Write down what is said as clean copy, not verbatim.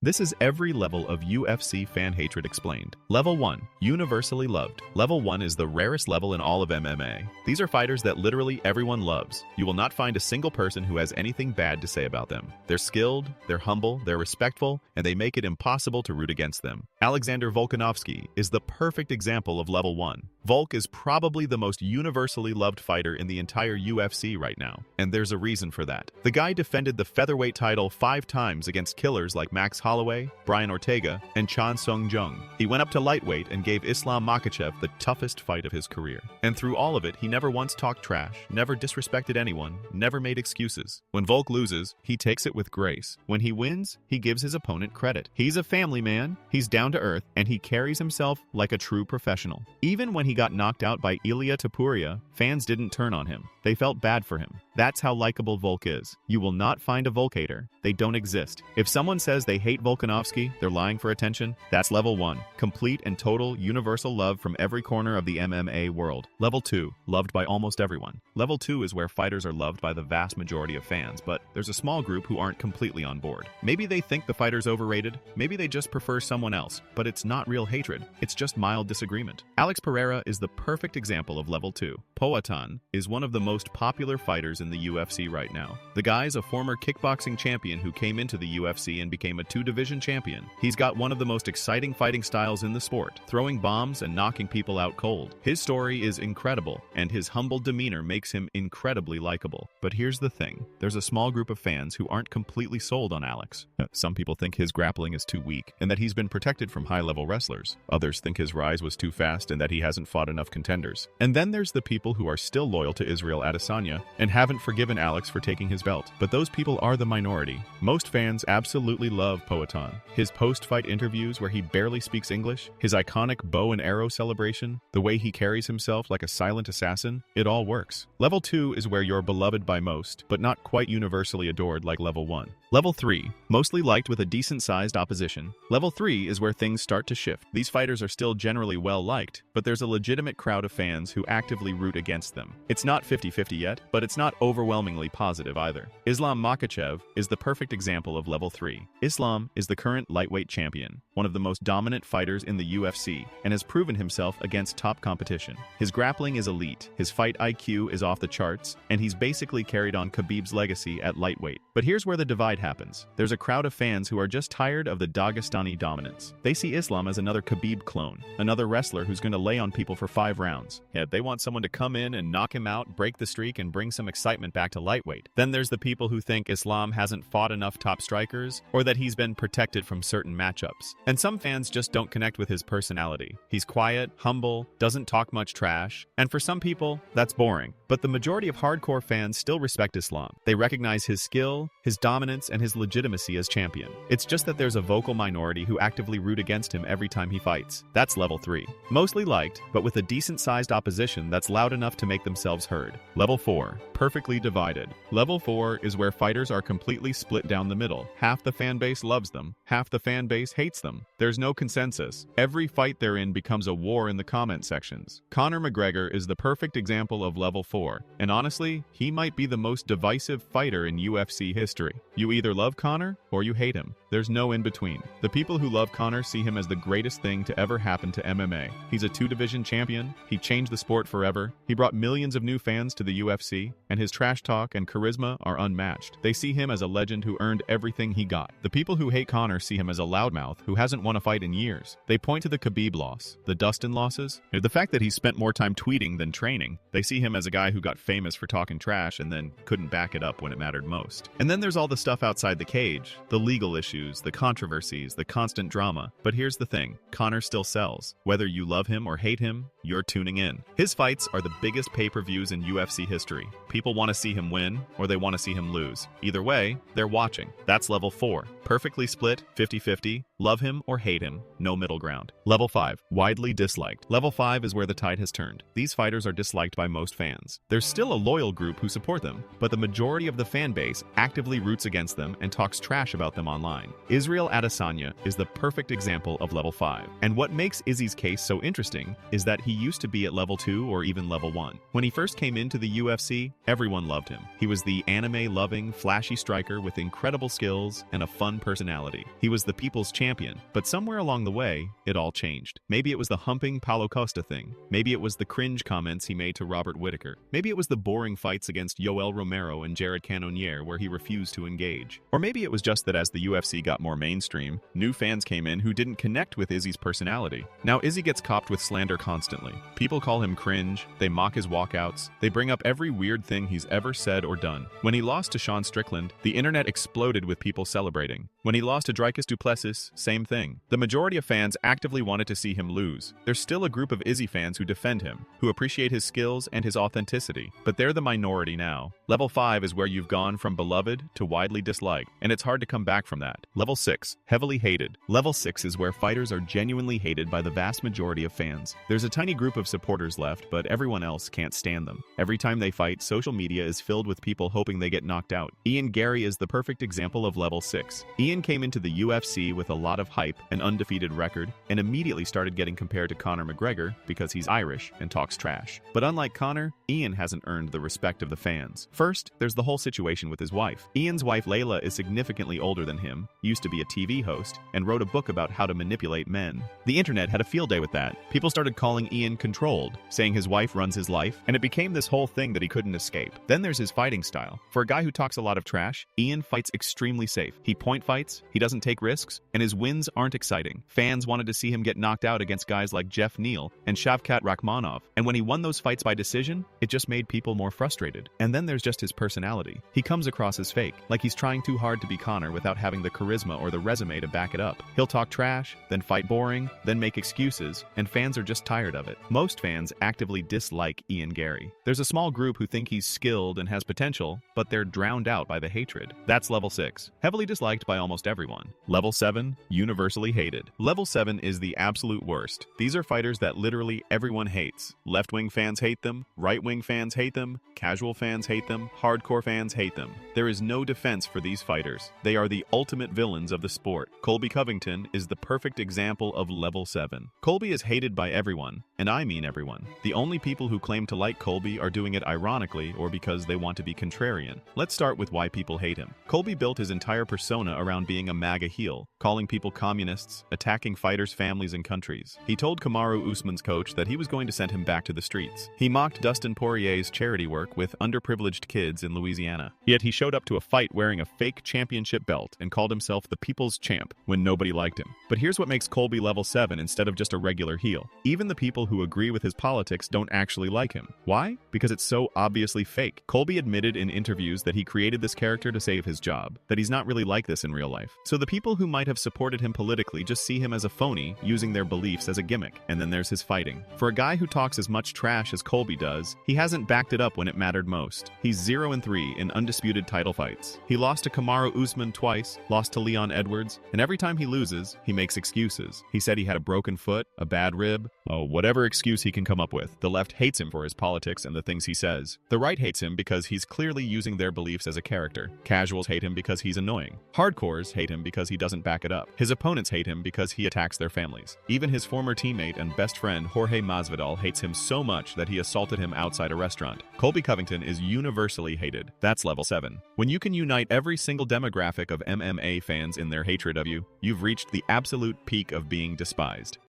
This is every level of UFC fan hatred explained. Level 1. Universally loved. Level 1 is the rarest level in all of MMA. These are fighters that literally everyone loves. You will not find a single person who has anything bad to say about them. They're skilled, they're humble, they're respectful, and they make it impossible to root against them. Alexander Volkanovski is the perfect example of Level 1. Volk is probably the most universally loved fighter in the entire UFC right now, and there's a reason for that. The guy defended the featherweight title 5 times against killers like Max Holloway, Brian Ortega, and Chan Sung Jung. He went up to lightweight and gave Islam Makhachev the toughest fight of his career. And through all of it, he never once talked trash, never disrespected anyone, never made excuses. When Volk loses, he takes it with grace. When he wins, he gives his opponent credit. He's a family man, he's down to earth, and he carries himself like a true professional. Even when he got knocked out by Ilia Topuria, fans didn't turn on him. They felt bad for him. That's how likable Volk is. You will not find a Volk hater. They don't exist. If someone says they hate Volkanovski, they're lying for attention. That's Level 1. Complete and total universal love from every corner of the MMA world. Level 2. Loved by almost everyone. Level 2 is where fighters are loved by the vast majority of fans, but there's a small group who aren't completely on board. Maybe they think the fighter's overrated, maybe they just prefer someone else, but it's not real hatred. It's just mild disagreement. Alex Pereira is the perfect example of Level 2. Poatan is one of the most popular fighters in the UFC right now. The guy's a former kickboxing champion who came into the UFC and became a 2-division champion. He's got one of the most exciting fighting styles in the sport, throwing bombs and knocking people out cold. His story is incredible, and his humble demeanor makes him incredibly likable. But here's the thing. There's a small group of fans who aren't completely sold on Alex. Some people think his grappling is too weak, and that he's been protected from high-level wrestlers. Others think his rise was too fast and that he hasn't fought enough contenders. And then there's the people who are still loyal to Israel Adesanya and haven't forgiven Alex for taking his belt. But those people are the minority. Most fans absolutely love Poatan. His post-fight interviews where he barely speaks English, his iconic bow and arrow celebration, the way he carries himself like a silent assassin, it all works. Level 2 is where you're beloved by most, but not quite universally adored like Level 1. Level 3, mostly liked with a decent-sized opposition. Level 3 is where things start to shift. These fighters are still generally well-liked, but there's a legitimate crowd of fans who actively root against them. It's not 50-50 yet, but it's not overwhelmingly positive either. Islam Makhachev is the perfect example of Level 3. Islam is the current lightweight champion, one of the most dominant fighters in the UFC, and has proven himself against top competition. His grappling is elite, his fight IQ is off the charts, and he's basically carried on Khabib's legacy at lightweight. But here's where the divide happens. There's a crowd of fans who are just tired of the Dagestani dominance. They see Islam as another Khabib clone, another wrestler who's going to lay on people for 5 rounds. Yeah, they want someone to come in and knock him out, break the streak, and bring some excitement back to lightweight. Then there's the people who think Islam hasn't fought enough top strikers, or that he's been protected from certain matchups. And some fans just don't connect with his personality. He's quiet, humble, doesn't talk much trash, and for some people, that's boring. But the majority of hardcore fans still respect Islam. They recognize his skill, his dominance, and his legitimacy as champion. It's just that there's a vocal minority who actively root against him every time he fights. That's Level 3. Mostly liked, but with a decent-sized opposition that's loud enough to make themselves heard. Level 4. Perfectly divided. Level 4 is where fighters are completely split down the middle. Half the fan base loves them, half the fan base hates them. There's no consensus. Every fight they're in becomes a war in the comment sections. Conor McGregor is the perfect example of Level 4, and honestly, he might be the most divisive fighter in UFC history. You either love Conor or you hate him. There's no in between. The people who love Conor see him as the greatest thing to ever happen to MMA. He's a 2-division champion, he changed the sport forever, he brought millions of new fans to the UFC, and his trash talk and charisma are unmatched. They see him as a legend who earned everything he got. The people who hate Conor see him as a loudmouth who hasn't won a fight in years. They point to the Khabib loss, the Dustin losses, the fact that he spent more time tweeting than training. They see him as a guy who got famous for talking trash and then couldn't back it up when it mattered most. And then there's all the stuff outside the cage, the legal issues, the controversies, the constant drama. But here's the thing, Conor still sells. Whether you love him or hate him, you're tuning in. His fights are the biggest pay-per-views in UFC history. People want to see him win, or they want to see him lose. Either way, they're watching. That's Level 4. Perfectly split, 50-50, love him or hate him, no middle ground. Level 5. Widely disliked. Level 5 is where the tide has turned. These fighters are disliked by most fans. There's still a loyal group who support them, but the majority of the fan base actively roots against them and talks trash about them online. terrifying. Israel Adesanya is the perfect example of level 5. And what makes Izzy's case so interesting is that he used to be at level 2 or even level 1. When he first came into the UFC, everyone loved him. He was the anime-loving, flashy striker with incredible skills and a fun personality. He was the people's champion, but somewhere along the way, it all changed. Maybe it was the humping Paulo Costa thing. Maybe it was the cringe comments he made to Robert Whittaker. Maybe it was the boring fights against Yoel Romero and Jared Cannonier where he refused to engage. Or maybe it was just that as the UFC got more mainstream, new fans came in who didn't connect with Izzy's personality. Now Izzy gets copped with slander constantly. People call him cringe, they mock his walkouts, they bring up every weird thing he's ever said or done. When he lost to Sean Strickland, the internet exploded with people celebrating. When he lost to Dricus du Plessis, same thing. The majority of fans actively wanted to see him lose. There's still a group of Izzy fans who defend him, who appreciate his skills and his authenticity, but they're the minority now. Level 5 is where you've gone from beloved to widely disliked, and it's hard to come back from that. Level 6, heavily hated. Level 6 is where fighters are genuinely hated by the vast majority of fans. There's a tiny group of supporters left, but everyone else can't stand them. Every time they fight, social media is filled with people hoping they get knocked out. Garry is the perfect example of level 6. Came into the UFC with a lot of hype, an undefeated record, and immediately started getting compared to Conor McGregor because he's Irish and talks trash. But unlike Conor, hasn't earned the respect of the fans. First, there's the whole situation with his wife. Ian's wife Layla is significantly older than him, used to be a TV host, and wrote a book about how to manipulate men. The internet had a field day with that. People started calling Ian controlled, saying his wife runs his life, and it became this whole thing that he couldn't escape. Then there's his fighting style. For a guy who talks a lot of trash, Ian fights extremely safe. He point fights, he doesn't take risks, and his wins aren't exciting. Fans wanted to see him get knocked out against guys like Jeff Neal and Shavkat Rakhmonov, and when he won those fights by decision, it just made people more frustrated. And then there's just his personality. He comes across as fake, like he's trying too hard to be Conor without having the charisma or the resume to back it up. He'll talk trash, then fight boring, then make excuses, and fans are just tired of it. Most fans actively dislike Garry. There's a small group who think he's skilled and has potential, but they're drowned out by the hatred. That's level 6, heavily disliked by almost everyone. Level 7, universally hated. Level 7 is the absolute worst. These are fighters that literally everyone hates. Left-wing fans hate them, right-wing fans hate them, casual fans hate them, hardcore fans hate them. There is no defense for these fighters. They are the ultimate villains of the sport. Colby Covington is the perfect example of level 7. Colby is hated by everyone, and I mean everyone. The only people who claim to like Colby are doing it ironically or because they want to be contrarian. Let's start with why people hate him. Colby built his entire persona around being a MAGA heel, calling people communists, attacking fighters' families and countries. He told Kamaru Usman's coach that he was going to send him back to the streets. He mocked Dustin Poirier's charity work with underprivileged kids in Louisiana. Yet he showed up to a fight wearing a fake championship belt and called himself the people's champ when nobody liked him. But here's what makes Colby level 7 instead of just a regular heel. Even the people who agree with his politics don't actually like him. Why? Because it's so obviously fake. Colby admitted in interviews that he created this character to save his job, that he's not really like this in real life. So the people who might have supported him politically just see him as a phony, using their beliefs as a gimmick. And then there's his fighting. For a guy who talks as much trash as Colby does, he hasn't backed it up when it mattered most. He's 0-3 in undisputed title fights. He lost to Kamaru Usman twice, lost to Leon Edwards, and every time he loses, he makes excuses. He said he had a broken foot, a bad rib, whatever excuse he can come up with. The left hates him for his politics and the things he says. The right hates him because he's clearly using their beliefs as a character. Casuals hate him because he's annoying. Hardcores hate him because he doesn't back it up. His opponents hate him because he attacks their families. Even his former teammate and best friend Jorge Masvidal hates him so much that he assaulted him outside a restaurant. Colby Covington is universally hated. That's level 7. When you can unite every single demographic of MMA fans in their hatred of you, you've reached the absolute peak of being despised.